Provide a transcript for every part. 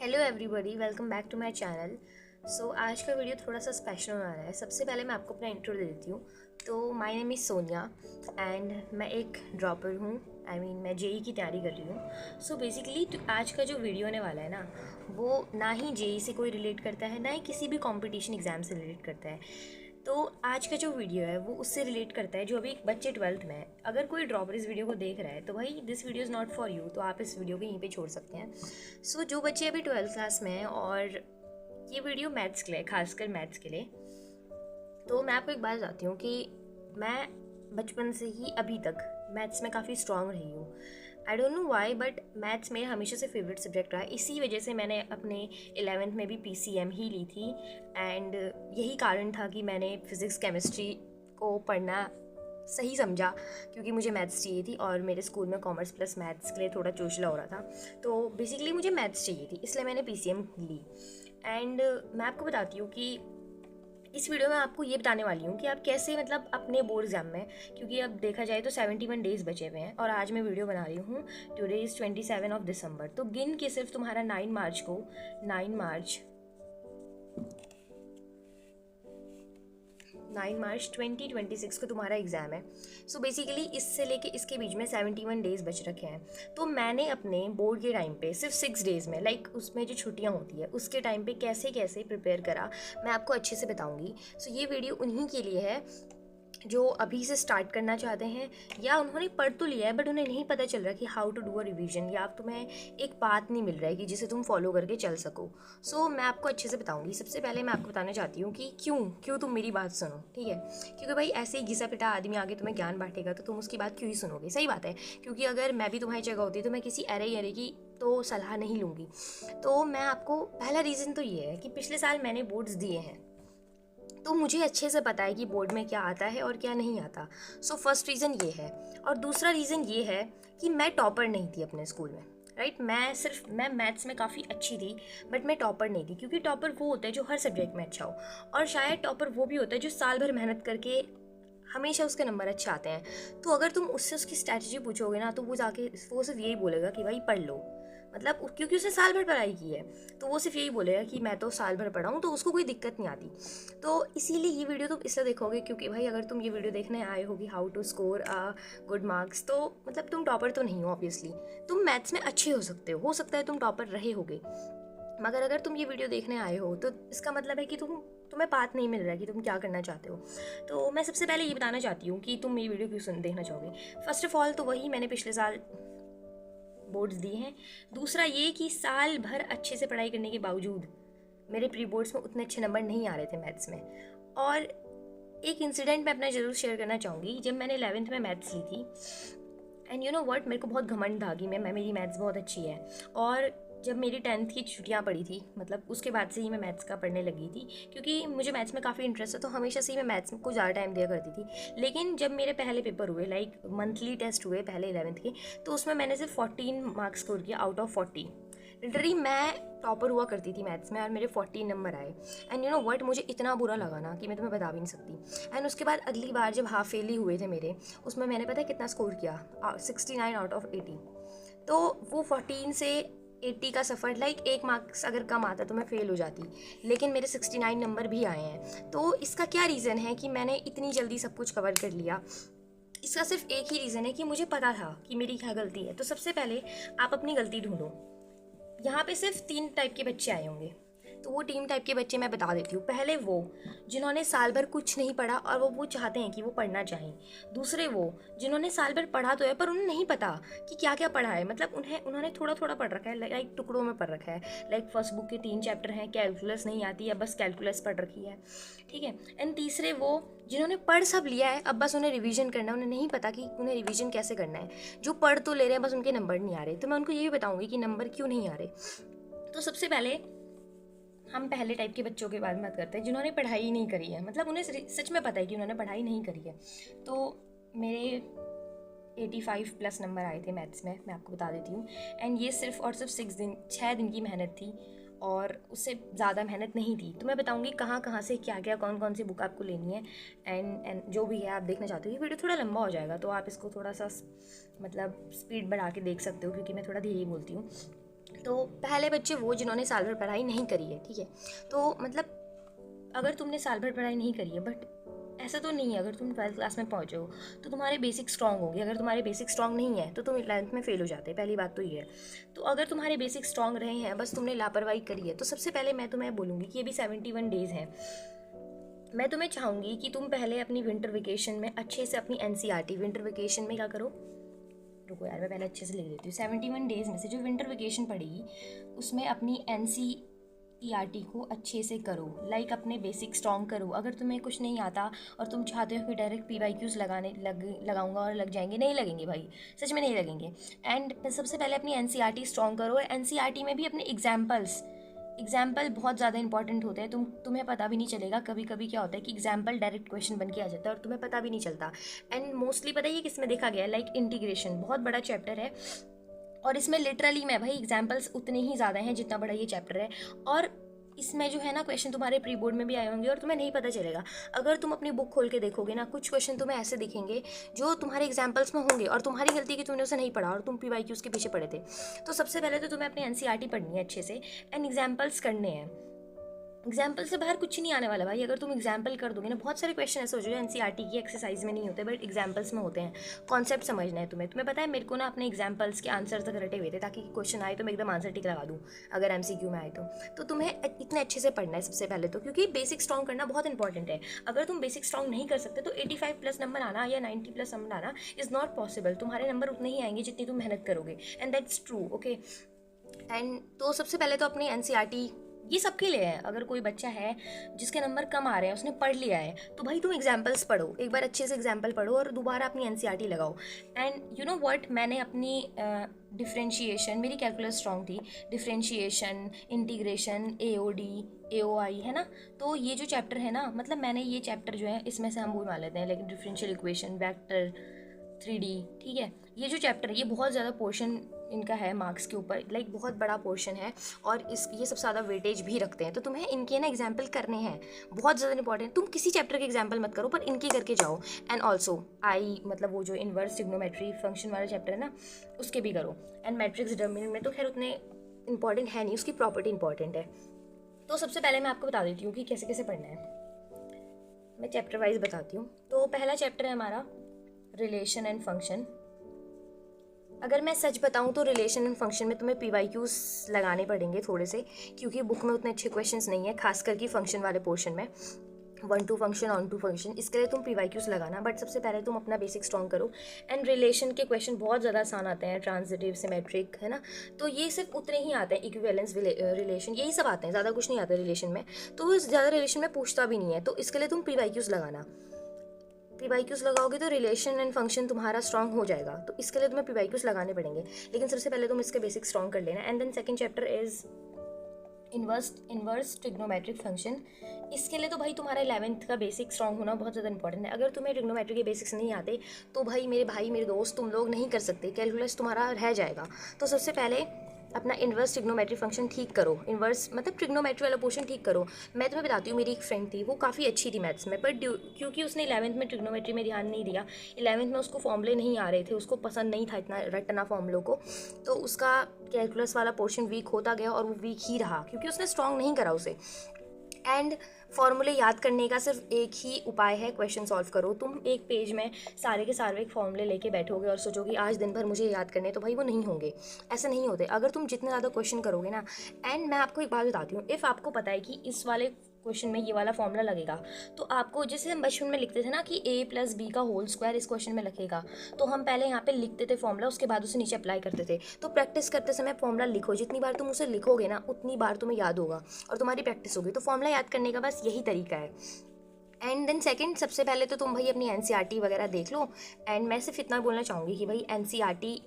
Hello everybody, welcome back to my channel. आज का video थोड़ा सा स्पेशल होने वाला है। सबसे पहले मैं आपको अपना इंट्रो दे देती हूँ। तो my name is Sonia and मैं एक ड्रॉपर हूँ। मैं जेई की तैयारी कर रही हूँ। बेसिकली आज का जो वीडियो होने वाला है ना, वो ना ही जेई से कोई रिलेट करता है, ना ही किसी भी कॉम्पिटिशन एग्ज़ाम से रिलेट करता है। तो आज का जो वीडियो है वो उससे रिलेट करता है जो अभी बच्चे 12th में है। अगर कोई ड्रॉपर इस वीडियो को देख रहा है तो भाई this video is not for you, तो आप इस वीडियो को यहीं पे छोड़ सकते हैं। जो बच्चे अभी 12th क्लास में हैं और ये वीडियो मैथ्स के लिए, खासकर मैथ्स के लिए, तो मैं आपको एक बात बताती हूँ कि मैं बचपन से ही अभी तक मैथ्स में काफ़ी स्ट्रांग रही हूँ। I don't know why, but maths मेरा हमेशा से फेवरेट सब्जेक्ट रहा है। इसी वजह से मैंने अपने 11th में भी PCM ही ली थी एंड यही कारण था कि मैंने फिज़िक्स केमिस्ट्री को पढ़ना सही समझा, क्योंकि मुझे मैथ्स चाहिए थी और मेरे स्कूल में कॉमर्स प्लस मैथ्स के लिए थोड़ा चोचला हो रहा था। तो बेसिकली मुझे मैथ्स चाहिए थी, इसलिए मैंने PCM ली। एंड मैं आपको बताती हूँ कि इस वीडियो में आपको ये बताने वाली हूँ कि आप कैसे अपने बोर्ड एग्जाम में, क्योंकि अब देखा जाए तो 71 डेज़ बचे हुए हैं और आज मैं वीडियो बना रही हूँ। Today is 27 of December. तो गिन के सिर्फ तुम्हारा 9 मार्च 2026 को तुम्हारा एग्ज़ाम है। बेसिकली इससे लेके इसके बीच में 71 डेज़ बच रखे हैं। तो मैंने अपने बोर्ड के टाइम पे सिर्फ 6 डेज़ में, उसमें जो छुट्टियां होती है उसके टाइम पे कैसे कैसे प्रिपेयर करा, मैं आपको अच्छे से बताऊंगी। ये वीडियो उन्हीं के लिए है जो अभी से स्टार्ट करना चाहते हैं या उन्होंने पढ़ तो लिया है बट उन्हें नहीं पता चल रहा कि how to do a revision, या तुम्हें एक पाथ नहीं मिल रहा है कि जिसे तुम फॉलो करके चल सको। मैं आपको अच्छे से बताऊंगी। सबसे पहले मैं आपको बताना चाहती हूँ कि क्यों तुम मेरी बात सुनो, ठीक है? क्योंकि भाई ऐसे ही घिसा पिटा आदमी आगे तुम्हें ज्ञान बांटेगा तो तुम उसकी बात क्यों ही सुनोगे? सही बात है, क्योंकि अगर मैं भी तुम्हारी जगह होती तो मैं किसी अरे की तो सलाह नहीं लूँगी। तो मैं आपको पहला रीज़न तो ये है कि पिछले साल मैंने बोर्ड्स दिए हैं, तो मुझे अच्छे से पता है कि बोर्ड में क्या आता है और क्या नहीं आता। फर्स्ट रीज़न ये है। और दूसरा रीज़न ये है कि मैं टॉपर नहीं थी अपने स्कूल में, राइट? मैं मैथ्स में काफ़ी अच्छी थी बट मैं टॉपर नहीं थी, क्योंकि टॉपर वो होता है जो हर सब्जेक्ट में अच्छा हो, और शायद टॉपर वो भी होता है जो साल भर मेहनत करके हमेशा उसके नंबर अच्छे आते हैं। तो अगर तुम उससे उसकी स्ट्रैटेजी पूछोगे ना, तो वो सिर्फ यही बोलेगा कि भाई पढ़ लो, क्योंकि उसने साल भर पढ़ाई की है, तो वो सिर्फ यही बोलेगा कि मैं तो साल भर पढ़ा हूँ, तो उसको कोई दिक्कत नहीं आती। तो इसीलिए ये वीडियो तुम इसलिए देखोगे क्योंकि भाई अगर तुम ये वीडियो देखने आए हो कि how to score good marks, तो तुम टॉपर तो नहीं हो ऑब्वियसली। तुम मैथ्स में अच्छे हो सकता है तुम टॉपर रहे होगे, मगर अगर तुम ये वीडियो देखने आए हो तो इसका मतलब है कि तुम्हें बात नहीं मिल रहा है कि तुम क्या करना चाहते हो। तो मैं सबसे पहले ये बताना चाहती हूँ कि तुम ये वीडियो क्यों देखना चाहोगे। फर्स्ट ऑफ ऑल तो वही, मैंने पिछले साल बोर्ड्स दिए हैं। दूसरा ये कि साल भर अच्छे से पढ़ाई करने के बावजूद मेरे प्री बोर्ड्स में उतने अच्छे नंबर नहीं आ रहे थे मैथ्स में। और एक इंसिडेंट मैं अपना ज़रूर शेयर करना चाहूँगी। जब मैंने 11th में मैथ्स ली थी, एंड यू नो व्हाट, मेरे को बहुत घमंड था कि मेरी मैथ्स बहुत अच्छी है। और जब मेरी 10th की छुट्टियाँ पड़ी थी, उसके बाद से ही मैं मैथ्स का पढ़ने लगी थी, क्योंकि मुझे मैथ्स में काफ़ी इंटरेस्ट है, तो हमेशा से ही मैं मैथ्स को ज़्यादा टाइम दिया करती थी। लेकिन जब मेरे पहले पेपर हुए, मंथली टेस्ट हुए पहले 11th के, तो उसमें मैंने सिर्फ 14 मार्क्स स्कोर किया आउट ऑफ 40। लिटरली मैं टॉपर हुआ करती थी मैथ्स में और मेरे 14 नंबर आए। एंड यू नो व्हाट, मुझे इतना बुरा लगा ना कि मैं तुम्हें बता भी नहीं सकती। एंड उसके बाद अगली बार जब हाफ फेल ही हुए थे मेरे, उसमें मैंने पता है कितना स्कोर किया? 69 आउट ऑफ 80। तो वो 14 से 80 का सफ़र, एक मार्क्स अगर कम आता तो मैं फेल हो जाती, लेकिन मेरे 69 नंबर भी आए हैं। तो इसका क्या रीज़न है कि मैंने इतनी जल्दी सब कुछ कवर कर लिया? इसका सिर्फ एक ही रीज़न है कि मुझे पता था कि मेरी क्या गलती है। तो सबसे पहले आप अपनी गलती ढूंढो। यहाँ पे सिर्फ 3 टाइप के बच्चे आए होंगे, तो वो 3 टाइप के बच्चे मैं बता देती हूँ। पहले वो जिन्होंने साल भर कुछ नहीं पढ़ा और वो चाहते हैं कि वो पढ़ना चाहें। दूसरे वो जिन्होंने साल भर पढ़ा तो है पर उन्हें नहीं पता कि क्या क्या पढ़ा है, उन्होंने थोड़ा थोड़ा पढ़ रखा है, टुकड़ों में पढ़ रखा है। फर्स्ट बुक के 3 चैप्टर हैं, कैलकुलस नहीं आती है, बस कैलकुलस पढ़ रखी है, ठीक है। एंड तीसरे वो जिन्होंने पढ़ सब लिया है, अब बस उन्हें रिवीजन करना है, उन्हें नहीं पता कि उन्हें रिवीजन कैसे करना है। जो पढ़ तो ले रहे हैं, बस उनके नंबर नहीं आ रहे। तो मैं उनको ये भी बताऊंगी कि नंबर क्यों नहीं आ रहे। तो सबसे पहले हम पहले टाइप के बच्चों के बारे में बात करते हैं, जिन्होंने पढ़ाई नहीं करी है, उन्हें सच में पता है कि उन्होंने पढ़ाई नहीं करी है। तो मेरे 85 प्लस नंबर आए थे मैथ्स में, मैं आपको बता देती हूँ। एंड ये सिर्फ और सिर्फ 6 दिन की मेहनत थी और उससे ज़्यादा मेहनत नहीं थी। तो मैं बताऊँगी कहाँ से क्या क्या, कौन कौन सी बुक आपको लेनी है, एंड जो भी है आप देखना चाहते हो। ये वीडियो थोड़ा लंबा हो जाएगा, तो आप इसको थोड़ा सा स्पीड बढ़ा के देख सकते हो, क्योंकि मैं थोड़ा धीरे बोलती हूँ। तो पहले बच्चे वो जिन्होंने साल भर पढ़ाई नहीं करी है, ठीक है। तो मतलब अगर तुमने साल भर पढ़ाई नहीं करी है, बट ऐसा तो नहीं है अगर तुम 12th क्लास में पहुँचे हो तो तुम्हारे बेसिक स्ट्रांग होंगे। अगर तुम्हारे बेसिक स्ट्रांग नहीं है तो तुम 11th में फेल हो जाते, पहली बात तो ये है। तो अगर तुम्हारे बेसिक स्ट्रांग रहे हैं, बस तुमने लापरवाही करी है, तो सबसे पहले मैं तुम्हें बोलूँगी कि ये भी 71 डेज़ हैं। मैं तुम्हें चाहूँगी कि तुम पहले अपनी विंटर वेकेशन में अच्छे से अपनी NCERT विंटर वेकेशन में क्या करो, रुको यार मैं पहले अच्छे से लिख देती हूँ। 71 डेज़ में से जो विंटर वेकेशन पड़ेगी उसमें अपनी NCERT को अच्छे से करो, लाइक अपने बेसिक स्ट्रॉन्ग करो। अगर तुम्हें कुछ नहीं आता और तुम चाहते हो कि डायरेक्ट PYQs लगाऊंगा और लग जाएंगे, नहीं लगेंगे भाई, सच में नहीं लगेंगे। एंड सबसे पहले अपनी NCERT स्ट्रॉन्ग करो, और NCERT में भी अपने एग्जाम्पल बहुत ज़्यादा इंपॉर्टेंट होते हैं। तुम्हें पता भी नहीं चलेगा, कभी कभी क्या होता है कि एग्जाम्पल डायरेक्ट क्वेश्चन बन के आ जाता है और तुम्हें पता भी नहीं चलता। एंड मोस्टली पता है ये किस में देखा गया है, लाइक इंटीग्रेशन बहुत बड़ा चैप्टर है और इसमें लिटरली में भाई एग्जाम्पल्स उतने ही ज़्यादा हैं जितना बड़ा ये चैप्टर है। और इसमें जो है ना क्वेश्चन तुम्हारे प्री बोर्ड में भी आए होंगे और तुम्हें नहीं पता चलेगा। अगर तुम अपनी बुक खोल के देखोगे ना, कुछ क्वेश्चन तुम्हें ऐसे दिखेंगे जो तुम्हारे एग्जाम्पल्स में होंगे और तुम्हारी गलती कि तुमने उसे नहीं पढ़ा और तुम PYQs के पीछे पड़े थे। तो सबसे पहले तो तुम्हें अपनी NCERT पढ़नी है अच्छे से एंड एग्जाम्पल्स करने हैं। एग्जाम्पल से बाहर कुछ नहीं आने वाला भाई। अगर तुम एग्जाम्पल कर दोगे ना, बहुत सारे क्वेश्चन ऐसे हो जो NCERT की एक्सरसाइज में नहीं होते बट एग्जाम्पल्स में होते हैं। कॉन्सेप्ट समझना है तुम्हें पता है मेरे को ना अपने एग्जाम्पल्स के आंसर तक रटे हुए थे ताकि क्वेश्चन आए तो मैं एकदम आंसर टिक लगा दूँ अगर MCQ में आए तो तुम्हें इतने अच्छे से पढ़ना है सबसे पहले तो, क्योंकि बेसिक स्ट्रॉन्ग करना बहुत इंपॉर्टेंट है। अगर तुम बेसिक स्ट्रॉन्ग नहीं कर सकते तो 85+ नंबर आना या 90+ नंबर आना इज़ नॉट पॉसिबल। तुम्हारे नंबर उतने ही आएंगे जितनी तुम मेहनत करोगे, and that's true, okay. And तो सबसे पहले तो अपनी NCERT ये सबके लिए है। अगर कोई बच्चा है जिसके नंबर कम आ रहे हैं, उसने पढ़ लिया है, तो भाई तुम एग्जाम्पल्स पढ़ो, एक बार अच्छे से एग्जाम्पल पढ़ो और दोबारा अपनी NCERT लगाओ। एंड यू नो व्हाट, मैंने अपनी डिफ्रेंशिएशन, मेरी कैलकुलस स्ट्रॉन्ग थी, डिफ्रेंशिएशन, इंटीग्रेशन, AOD, AOI है ना, तो ये जो चैप्टर है ना, मतलब मैंने ये चैप्टर जो है इसमें से हम वो मान लेते हैं लेकिन डिफरेंशियल इक्वेशन, वेक्टर, 3D, ठीक है। ये जो चैप्टर है ये बहुत ज़्यादा पोर्शन इनका है मार्क्स के ऊपर, लाइक बहुत बड़ा पोर्शन है और ये सबसे ज़्यादा वेटेज भी रखते हैं। तो तुम्हें इनके ना एग्जाम्पल करने हैं, बहुत ज़्यादा इंपॉर्टेंट। तुम किसी चैप्टर के एग्जाम्पल मत करो पर इनके करके जाओ। एंड ऑल्सो मतलब वो जो इन्वर्स ट्रिग्नोमेट्री फंक्शन वाला चैप्टर है ना, उसके भी करो। एंड मैट्रिक्स डिटरमिनेंट में तो खैर उतने इंपॉर्टेंट है नहीं, उसकी प्रॉपर्टी इंपॉर्टेंट है। तो सबसे पहले मैं आपको बता देती हूँ कि कैसे कैसे पढ़ना है। मैं चैप्टर वाइज बताती हूँ। तो पहला चैप्टर है हमारा रिलेशन एंड फंक्शन। अगर मैं सच बताऊं तो रिलेशन एंड फंक्शन में तुम्हें PYQs लगाने पड़ेंगे थोड़े से, क्योंकि बुक में उतने अच्छे क्वेश्चंस नहीं है, खास करके फंक्शन वाले पोर्शन में 1 to function, onto function, इसके लिए तुम PYQs लगाना। बट सबसे पहले तुम अपना बेसिक स्ट्रॉन्ग करो। एंड रिलेशन के क्वेश्चन बहुत ज़्यादा आसान आते हैं, ट्रांजिटिव, सिमेट्रिक, है ना, तो ये सिर्फ उतने ही आते हैं। इक्विवेलेंस रिलेशन, यही सब आते हैं, ज़्यादा कुछ नहीं आता रिलेशन में। तो ज़्यादा रिलेशन में पूछता भी नहीं है, तो इसके लिए तुम PYQs लगाना। PYQs लगाओगे तो रिलेशन एंड फंक्शन तुम्हारा स्ट्रॉन्ग हो जाएगा, तो इसके लिए तुम्हें PYQs लगाने पड़ेंगे। लेकिन सबसे पहले तुम इसके बेसिक स्ट्रॉन्ग कर लेना। And then second chapter is inverse trigonometric function. इसके लिए तो भाई तुम्हारा 11th का बेसिक स्ट्रॉन्ग होना बहुत ज़्यादा इंपॉर्टेंट है। अगर तुम्हें ट्रिग्नोमेट्री के बेसिक्स नहीं आते तो भाई मेरे दोस्त, तुम लोग नहीं कर सकते, कैलकुलस तुम्हारा रह जाएगा। तो सबसे पहले अपना इन्वर्स ट्रिग्नोमेट्री फंक्शन ठीक करो, इन्वर्स मतलब ट्रिग्नोमेट्री वाला पोर्शन ठीक करो। मैं तुम्हें बताती हूँ, मेरी एक फ्रेंड थी, वो काफ़ी अच्छी थी मैथ्स में, पर क्योंकि उसने 11th में ट्रिग्नोमेट्री में ध्यान नहीं दिया, 11th में उसको फॉर्मूले नहीं आ रहे थे, उसको पसंद नहीं था इतना रटना फॉर्मूलों को, तो उसका कैलकुलस वाला पोर्शन वीक होता गया और वो वीक ही रहा क्योंकि उसने स्ट्रॉन्ग नहीं करा उसे। एंड फॉर्मूले याद करने का सिर्फ एक ही उपाय है, क्वेश्चन सॉल्व करो। तुम एक पेज में सारे के सारे फॉर्मूले लेके बैठोगे और सोचोगे आज दिन भर मुझे याद करने, तो भाई वो नहीं होंगे, ऐसे नहीं होते। अगर तुम जितने ज़्यादा क्वेश्चन करोगे ना, एंड मैं आपको एक बात बताती हूँ, इफ़ आपको पता है कि इस वाले क्वेश्चन में ये वाला फॉर्मूला लगेगा, तो आपको, जैसे हम बचपन में लिखते थे ना कि A+B इस क्वेश्चन में लिखेगा, तो हम पहले यहाँ पे लिखते थे फॉर्मूला, उसके बाद उसे नीचे अप्लाई करते थे। तो प्रैक्टिस करते समय फॉर्मूला लिखो, जितनी बार तुम उसे लिखोगे ना उतनी बार तुम्हें याद होगा और तुम्हारी प्रैक्टिस होगी। तो फॉर्मूला याद करने का बस यही तरीका है। एंड देन सेकंड, सबसे पहले तो तुम भाई अपनी NCERT वगैरह देख लो। एंड मैं सिर्फ इतना बोलना चाहूँगी कि भाई NCERT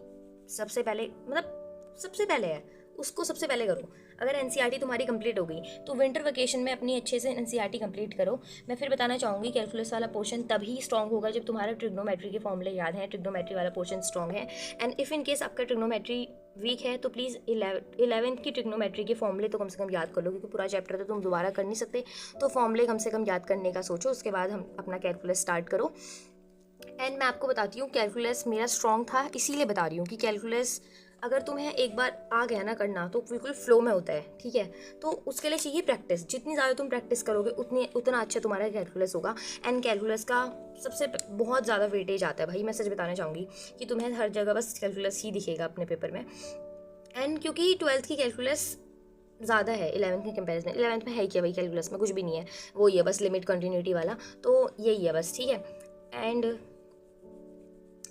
सबसे पहले है, उसको सबसे पहले करो। अगर NCERT तुम्हारी कंप्लीट हो गई तो विंटर वेकेशन में अपनी अच्छे से NCERT कंप्लीट करो। मैं फिर बताना चाहूँगी कैलकुलस वाला पोर्शन तभी स्ट्रॉन्ग होगा जब तुम्हारा ट्रिग्नोमेट्री के फॉर्मूले याद हैं, ट्रिग्नोमेट्री वाला पोर्शन स्ट्रॉन्ग है। एंड इफ़ इन केस आपका ट्रिग्नोमेट्री वीक है तो प्लीज़ 11th की ट्रिग्नोमेट्री के फॉर्मूले तो कम से कम याद कर लो, क्योंकि पूरा चैप्टर तो तुम दोबारा कर नहीं सकते, तो फॉर्मूले कम से कम याद करने का सोचो, उसके बाद हम अपना कैलकुलस स्टार्ट करो। एंड मैं आपको बताती हूँ कैलकुलस मेरा स्ट्रॉन्ग था, इसीलिए बता रही हूँ कि कैलकुलस अगर तुम्हें एक बार आ गया ना करना तो बिल्कुल फ्लो में होता है, ठीक है। तो उसके लिए चाहिए प्रैक्टिस, जितनी ज़्यादा तुम प्रैक्टिस करोगे उतना अच्छा तुम्हारा कैलकुलस होगा। एंड कैलकुलस का सबसे बहुत ज़्यादा वेटेज आता है भाई, मैं सच बताना चाहूँगी कि तुम्हें हर जगह बस कैलकुलस ही दिखेगा अपने पेपर में। एंड क्योंकि 12th की कैलकुलस ज़्यादा है 11th के कंपैरिजन में। 11th में है क्या भाई, कैलकुलस में कुछ भी नहीं है, वो ही है बस लिमिट कंटिन्यूटी वाला, तो यही है बस, ठीक है। एंड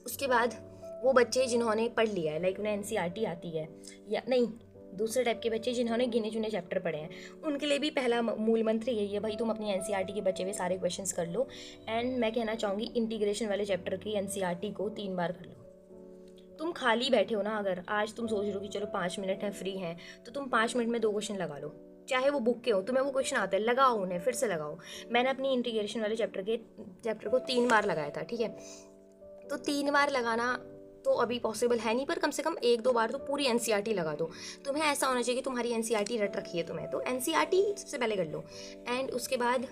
उसके बाद वो बच्चे जिन्होंने पढ़ लिया है, लाइक उन्हें एनसीईआरटी आती है, या नहीं दूसरे टाइप के बच्चे जिन्होंने गिने चुने चैप्टर पढ़े हैं, उनके लिए भी पहला मूल मंत्र यही है भाई, तुम अपनी एनसीईआरटी के बचे हुए सारे क्वेश्चंस कर लो। एंड मैं कहना चाहूँगी इंटीग्रेशन वाले चैप्टर की एनसीईआरटी को 3 बार कर लो। तुम खाली बैठे हो ना, अगर आज तुम सोच रहे हो कि चलो 5 मिनट हैं फ्री हैं, तो तुम 5 मिनट में 2 क्वेश्चन लगा लो, चाहे वो बुक के हो, तुम्हें वो क्वेश्चन आता है, लगाओ उन्हें, फिर से लगाओ। मैंने अपनी इंटीग्रेशन वाले चैप्टर को 3 बार लगाया था, ठीक है। तो 3 बार लगाना तो अभी पॉसिबल है नहीं, पर कम से कम 1-2 बार तो पूरी एनसीईआरटी लगा दो। तुम्हें ऐसा होना चाहिए कि तुम्हारी एनसीईआरटी रट रखी है तुम्हें, तो एनसीईआरटी सबसे पहले कर लो। एंड उसके बाद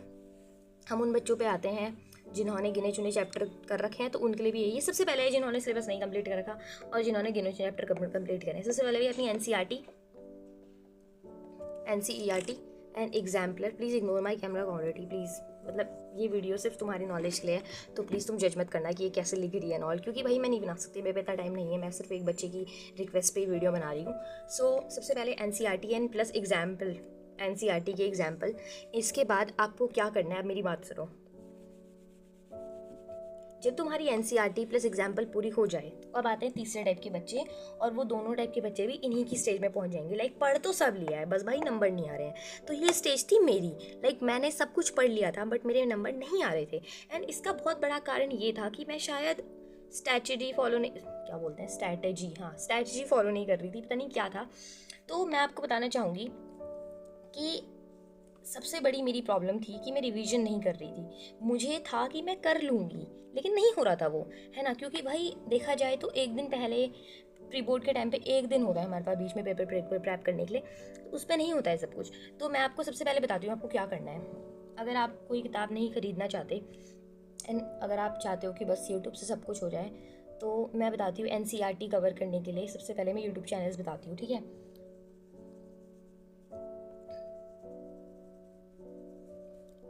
हम उन बच्चों पे आते हैं जिन्होंने गिने चुने चैप्टर कर रखे हैं, तो उनके लिए भी यही है। सबसे पहले जिन्होंने सिलेबस नहीं कंप्लीट कर रखा और जिन्होंने गिने चुने चैप्टर कंप्लीट करे, सबसे पहले भी अपनी NCERT and exemplar. Please ignore my camera quality please, मतलब ये वीडियो सिर्फ तुम्हारी नॉलेज के लिए है, तो प्लीज़ तुम जज मत करना कि ये कैसे लिख रही है एंड ऑल, क्योंकि भाई मैं नहीं बना सकती, मेरे पे इतना टाइम नहीं है, मैं सिर्फ एक बच्चे की रिक्वेस्ट पे वीडियो बना रही हूँ। सो सबसे पहले NCERT and plus example, NCERT के एग्जाम्पल। इसके बाद आपको क्या करना है, अब मेरी बात सुनो। जब तुम्हारी एनसीईआरटी प्लस एग्जाम्पल पूरी हो जाए, तो अब आते हैं तीसरे टाइप के बच्चे, और वो दोनों टाइप के बच्चे भी इन्हीं की स्टेज में पहुंच जाएंगे। लाइक पढ़ तो सब लिया है, बस भाई नंबर नहीं आ रहे हैं। तो ये स्टेज थी मेरी, लाइक मैंने सब कुछ पढ़ लिया था बट मेरे नंबर नहीं आ रहे थे। एंड इसका बहुत बड़ा कारण ये था कि मैं शायद स्ट्रैटेजी फॉलो नहीं, क्या बोलते हैं स्ट्रैटेजी, हाँ स्ट्रैटेजी फॉलो नहीं कर रही थी, पता नहीं क्या था। तो मैं आपको बताना चाहूँगी कि सबसे बड़ी मेरी प्रॉब्लम थी कि मैं रिवीजन नहीं कर रही थी। मुझे था कि मैं कर लूँगी, लेकिन नहीं हो रहा था वो, है ना। क्योंकि भाई देखा जाए तो एक दिन पहले प्री बोर्ड के टाइम पे एक दिन होता है हमारे पास बीच में पेपर प्रेप करने के लिए, तो उस पर नहीं होता है सब कुछ। तो मैं आपको सबसे पहले बताती हूँ आपको क्या करना है। अगर आप कोई किताब नहीं खरीदना चाहते एंड अगर आप चाहते हो कि बस यूट्यूब से सब कुछ हो जाए, तो मैं बताती हूँ एनसीईआरटी कवर करने के लिए सबसे पहले मैं यूट्यूब चैनल्स बताती हूँ, ठीक है।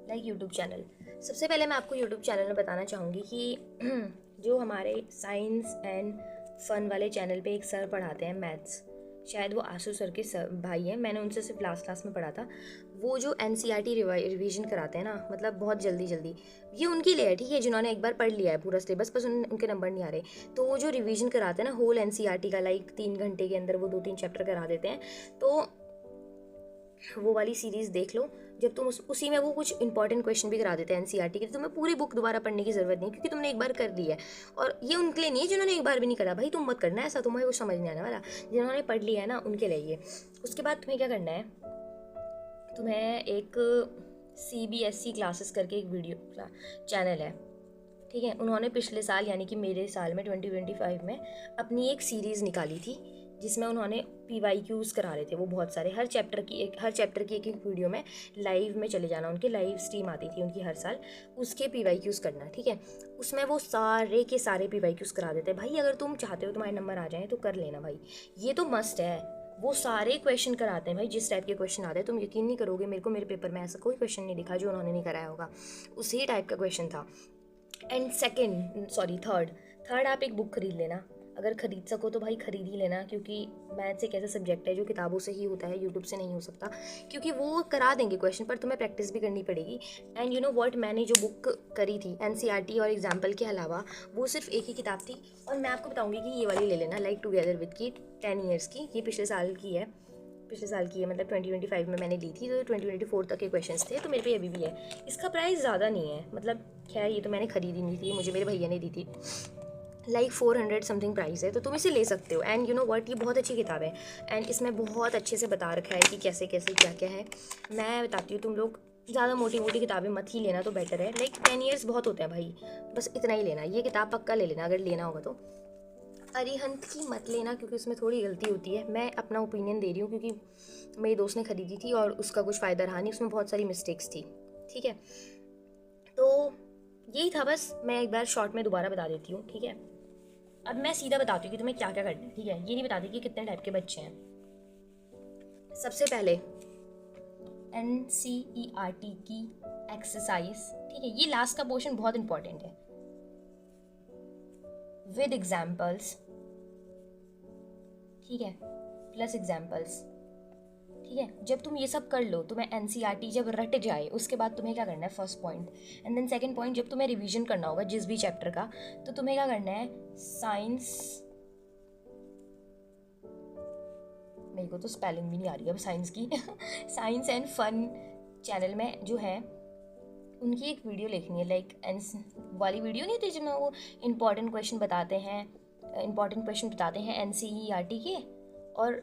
लाइक यूट्यूब चैनल, सबसे पहले मैं आपको यूट्यूब चैनल में बताना चाहूँगी कि जो हमारे साइंस एंड फन वाले चैनल पे एक सर पढ़ाते हैं मैथ्स, शायद वो आशु सर के सर भाई हैं, मैंने उनसे सिर्फ लास्ट क्लास में पढ़ा था। वो जो एनसीईआरटी रिवीजन कराते हैं ना, मतलब बहुत जल्दी जल्दी, ये उनके लिए है, ठीक है, जिन्होंने एक बार पढ़ लिया है पूरा सिलेबस, बस उनके नंबर नहीं आ रहे। तो वो जो रिवीजन कराते हैं ना होल एनसीईआरटी का, लाइक 3 घंटे के अंदर वो 2-3 चैप्टर करा देते हैं। तो वो वाली सीरीज़ देख लो। जब तुम उसी में वो कुछ इंपॉर्टेंट क्वेश्चन भी करा देते हैं एनसीईआरटी के, तो तुम्हें पूरी बुक दोबारा पढ़ने की ज़रूरत नहीं, क्योंकि तुमने एक बार कर ली है। और ये उनके लिए नहीं है जिन्होंने एक बार भी नहीं करा, भाई तुम मत करना ऐसा, तुम्हें कुछ समझ नहीं आने वाला। जिन्होंने पढ़ लिया है ना उनके लिए ये। उसके बाद तुम्हें क्या करना है, तुम्हें एक CBSE क्लासेस करके एक वीडियो चैनल है, ठीक है। उन्होंने पिछले साल यानी कि मेरे साल में 2025 में अपनी एक सीरीज़ निकाली थी, जिसमें उन्होंने PYQs करा रहे थे वो बहुत सारे, हर चैप्टर की एक वीडियो में लाइव में चले जाना, उनके लाइव स्ट्रीम आती थी उनकी हर साल, उसके PYQs करना, ठीक है। उसमें वो सारे के सारे PYQs करा देते हैं। भाई अगर तुम चाहते हो तुम्हारे नंबर आ जाएँ तो कर लेना भाई, ये तो मस्ट है। वो सारे क्वेश्चन कराते हैं भाई, जिस टाइप के क्वेश्चन आते हैं तुम यकीन नहीं करोगे, मेरे को मेरे पेपर में ऐसा कोई क्वेश्चन नहीं दिखा जो उन्होंने नहीं कराया होगा, उसी टाइप का क्वेश्चन था। एंड थर्ड आप एक बुक खरीद लेना, अगर खरीद सको तो भाई खरीद ही लेना, क्योंकि मैथ्स एक ऐसा सब्जेक्ट है जो किताबों से ही होता है, यूट्यूब से नहीं हो सकता, क्योंकि वो करा देंगे क्वेश्चन पर तुम्हें प्रैक्टिस भी करनी पड़ेगी। एंड यू नो व्हाट, मैंने जो बुक करी थी एनसीईआरटी और एग्जाम्पल के अलावा, वो सिर्फ एक ही किताब थी, और मैं आपको बताऊंगी कि ये वाली ले लेना, लाइक टुगेदर विद की 10 ईयर्स की, ये पिछले साल की है, मतलब 2025 में मैंने ली थी, तो 2024 तक के क्वेश्चंस थे, तो मेरे पे अभी भी है। इसका प्राइस ज़्यादा नहीं है, मतलब खैर ये तो मैंने खरीदी नहीं थी, मुझे मेरे भैया ने दी थी, लाइक 400 समथिंग प्राइस है, तो तुम इसे ले सकते हो। एंड यू नो व्हाट, ये बहुत अच्छी किताब है, एंड इसमें बहुत अच्छे से बता रखा है कि कैसे कैसे क्या क्या है। मैं बताती हूँ, तुम लोग ज़्यादा मोटी मोटी किताबें मत ही लेना तो बेटर है, लाइक 10 ईयर्स बहुत होते हैं भाई, बस इतना ही लेना। ये किताब पक्का ले लेना अगर लेना होगा तो। अरिहंत की मत लेना क्योंकि उसमें थोड़ी गलती होती है, मैं अपना ओपिनियन दे रही हूँ क्योंकि मेरी दोस्त ने खरीदी थी और उसका कुछ फ़ायदा रहा नहीं, उसमें बहुत सारी मिस्टेक्स थी, ठीक है। तो यही था बस, मैं एक बार शॉर्ट में दोबारा बता देती हूँ, ठीक है। अब मैं सीधा बताती हूँ कि तुम्हें क्या क्या करना है, ठीक है। ये नहीं बताती कि कितने टाइप के बच्चे हैं। सबसे पहले NCERT की एक्सरसाइज, ठीक है। ये लास्ट का पोर्शन बहुत इंपॉर्टेंट है, विद एग्जाम्पल्स, ठीक है, प्लस एग्जाम्पल्स, ठीक है। जब तुम ये सब कर लो, तुम्हें NCERT जब रट जाए, उसके बाद तुम्हें क्या करना है, first point. And then second point, जब तुम्हें रिवीजन करना होगा जिस भी चैप्टर का, तो तुम्हें क्या करना है, साइंस, मेरे को तो स्पेलिंग भी नहीं आ रही अब साइंस की साइंस एंड फन चैनल में जो है उनकी एक वीडियो लिखनी है, लाइक वाली वीडियो नहीं होती जिसमें वो इंपॉर्टेंट क्वेश्चन बताते हैं NCERT के और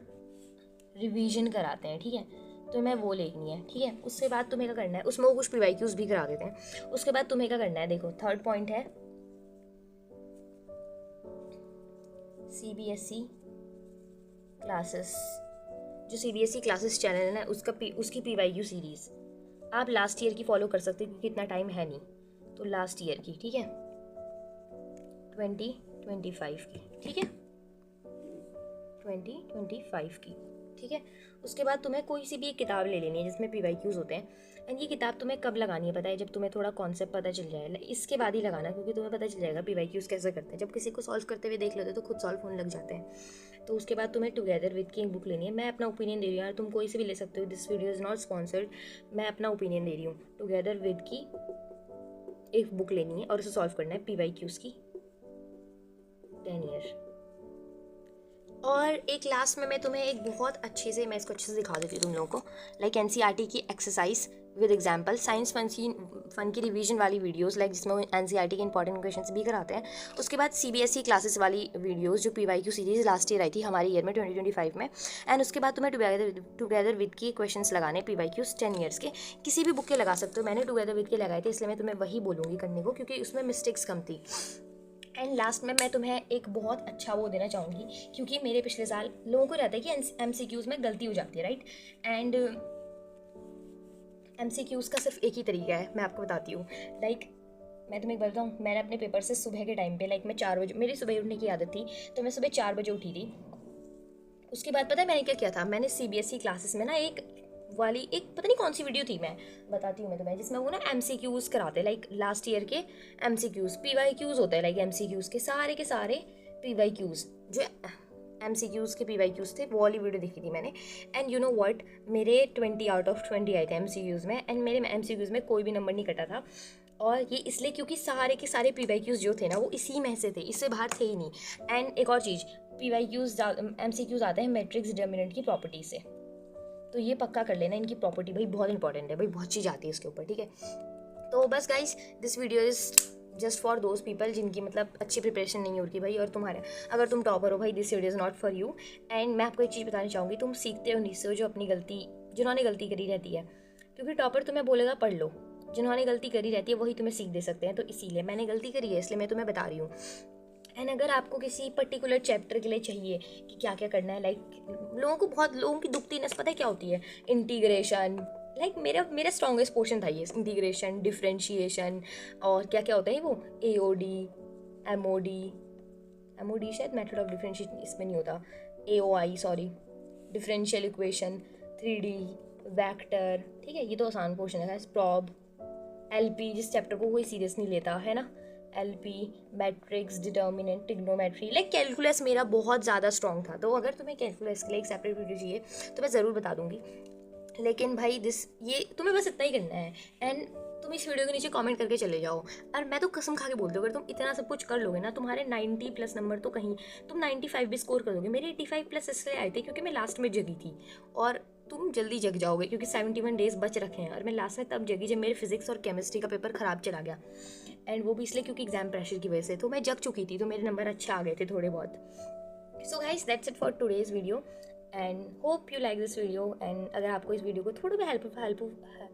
रिवीजन कराते हैं, ठीक है। तो मैं वो लिखनी है, ठीक है। उसके बाद तुम्हें क्या करना है, उसमें वो कुछ PYQs भी करा देते हैं। उसके बाद तुम्हें क्या करना है, देखो थर्ड पॉइंट है CBSE क्लासेस। जो CBSE क्लासेस चैनल है ना, उसकी PYQ सीरीज़ आप लास्ट ईयर की फॉलो कर सकते हो क्योंकि इतना टाइम है नहीं, तो लास्ट ईयर की, ठीक है, 2025 की, ठीक है, 2025 की, ठीक है। उसके बाद तुम्हें कोई सी भी एक किताब ले लेनी है जिसमें PYQs होते हैं। एंड ये किताब तुम्हें कब लगानी है पता है, जब तुम्हें थोड़ा कॉन्सेप्ट पता चल जाए, इसके बाद ही लगाना, क्योंकि तुम्हें पता चल जाएगा PYQs कैसे करते हैं। जब किसी को सॉल्व करते हुए देख लेते हो तो खुद सॉल्व होने लग जाते हैं। तो उसके बाद तुम्हें टुगेदर विद की एक बुक लेनी है। मैं अपना ओपिनियन दे रही हूँ यार, तुम कोई से भी ले सकते हो, this video is not sponsored, मैं अपना ओपिनियन दे रही हूँ। टुगेदर विद की एक बुक लेनी है और उसे सॉल्व करना है PYQs की 10 ईयर। और एक लास्ट में मैं तुम्हें एक बहुत अच्छे से, मैं इसको अच्छे से दिखा देती हूँ तुम लोगों को, लाइक NCERT की exercise with example, science fun की रिवीजन वाली वीडियोस, लाइक जिसमें वो NCERT के इंपॉर्टेंट क्वेश्चंस भी कराते हैं। उसके बाद CBSE क्लासेस वाली वीडियोस जो PYQ series last year I थी हमारे ईयर में 2025 में। एंड उसके बाद तुम्हें टुगेदर विद के क्वेश्चंस लगाने PYQs 10 ईयर्स के, किसी भी बुक के लगा सकते हो। मैंने टुगेदर विद के लगाए थे, इसलिए मैं तुम्हें वही बोलूँगी करने को, क्योंकि उसमें मिस्टेक्स कम थी। एंड लास्ट में मैं तुम्हें एक बहुत अच्छा वो देना चाहूँगी, क्योंकि मेरे पिछले साल लोगों को रहता है कि MCQs में गलती हो जाती है, राइट। एंड MCQs का सिर्फ एक ही तरीका है, मैं आपको बताती हूँ। लाइक मैं तुम्हें एक बार बताऊँ, मैंने अपने पेपर से सुबह के टाइम पे, लाइक मैं 4 बजे, मेरी सुबह उठने की आदत थी, तो मैं सुबह 4 बजे उठी थी। उसके बाद पता है मैंने क्या किया था, मैंने CBSE क्लासेस में ना एक वाली, एक पता नहीं कौन सी वीडियो थी, मैं बताती हूँ मैं तुम्हें, जिसमें वो ना MCQs कराते, लाइक लास्ट ईयर के MCQs, PYQs होते हैं, लाइक MCQs के सारे PYQs, जो MCQs के PYQs थे, वो वाली वीडियो देखी थी मैंने। एंड यू नो व्हाट, मेरे 20 आउट ऑफ 20 आए थे MCQs में। एंड मेरे MCQs में कोई भी नंबर नहीं कटा था, और ये इसलिए क्योंकि सारे के सारे PYQs जो थे ना वो इसी में से थे, इससे बाहर थे ही नहीं। एंड एक और चीज़, MCQs आते हैं मैट्रिक्स डिटर्मिनेंट की प्रॉपर्टी से, तो ये पक्का कर लेना, इनकी प्रॉपर्टी भाई बहुत इंपॉर्टेंट है भाई, बहुत चीज़ आती है इसके ऊपर, ठीक है। तो बस guys, this video is just for those people जिनकी मतलब अच्छी प्रिपरेशन नहीं होती भाई, और तुम्हारे, अगर तुम टॉपर हो भाई, this video is not for you. And मैं आपको एक चीज़ बताना चाहूँगी, तुम सीखते हो नहीं से हो जो अपनी गलती, जिन्होंने गलती करी रहती है, क्योंकि टॉपर तुम्हें बोलेगा पढ़ लो, जिन्होंने गलती करी रहती है वही तुम्हें सीख दे सकते हैं। तो इसीलिए मैंने गलती करी है, इसलिए मैं तुम्हें बता रही हूँ। एंड अगर आपको किसी पर्टिकुलर चैप्टर के लिए चाहिए कि क्या क्या करना है, लाइक लोगों की दुखतीनेस पता है क्या होती है, इंटीग्रेशन, लाइक मेरा स्ट्रॉन्गेस्ट पोर्शन था ये, इंटीग्रेशन, डिफरेंशिएशन, और क्या क्या होता है वो, AOD, MOD शायद मेथड ऑफ डिफरेंशिएशन इसमें नहीं होता, AOI sorry, differential equation, 3D, vector, ठीक है, ये तो आसान पोर्शन है। प्रॉब, LP, जिस चैप्टर को कोई सीरियस नहीं लेता है ना, LP, matrix, determinant, trigonometry, like calculus मेरा बहुत ज़्यादा स्ट्रॉन्ग था। तो अगर तुम्हें कैलकुलस के लिए एक सेपरेट वीडियो चाहिए तो मैं ज़रूर बता दूंगी, लेकिन भाई ये तुम्हें बस इतना ही करना है। एंड तुम इस वीडियो के नीचे कमेंट करके चले जाओ, और मैं तो कसम खा के बोलती हूँ, अगर तुम इतना सब कुछ कर लोगे ना, तुम्हारे 90+ नंबर तो कहीं तुम 95 भी स्कोर कर दोगे। मेरे 85+ इसलिए आए थे क्योंकि मैं लास्ट में जगी थी, और तुम जल्दी जग जाओगे क्योंकि 71 डेज बच रखे हैं, और मैं लास्ट में तब जगी जब मेरे फिजिक्स और केमिस्ट्री का पेपर ख़राब चला गया। एंड वो भी इसलिए क्योंकि एग्जाम प्रेशर की वजह से, तो मैं जग चुकी थी, तो मेरे नंबर अच्छे आ गए थे थोड़े बहुत। So guys, that's it for today's video, and hope you like this video. And अगर आपको इस वीडियो को थोड़ा भी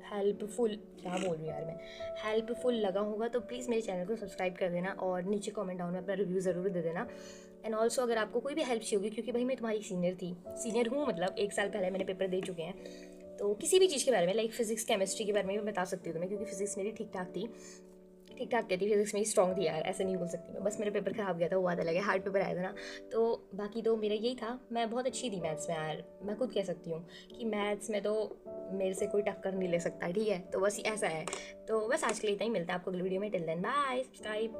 हेल्पफुल, क्या बोल रही हूँ यार मैं, हेल्पफुल लगा होगा तो प्लीज़ मेरे चैनल को सब्सक्राइब कर देना, और नीचे कमेंट डाउन में अपना रिव्यू ज़रूर दे देना। एंड ऑल्सो अगर आपको कोई भी हेल्प चाहिए होगी, क्योंकि भाई मैं तुम्हारी सीनियर हूँ, मतलब 1 साल पहले मैंने पेपर दे चुके हैं, तो किसी भी चीज़ के बारे में, लाइक फिजिक्स केमिस्ट्री के बारे में भी बता सकती हूँ तुम्हें, क्योंकि फिजिक्स मेरी ठीक ठाक थी। ठीक ठाक थी फिजिक्स में, स्ट्रॉन्ग थी यार, ऐसे नहीं बोल सकती मैं, बस मेरा पेपर खराब गया था, वो बात अलग है, हार्ड पेपर आया था ना। तो बाकी तो मेरा यही था, मैं बहुत अच्छी थी मैथ्स में यार, मैं खुद कह सकती हूँ कि मैथ्स में तो मेरे से कोई टक्कर नहीं ले सकता, ठीक है। तो बस ऐसा है। तो बस आज के लिए इतना ही, मिलता है आपको अगली वीडियो में, टिल देन बाय, सब्सक्राइब।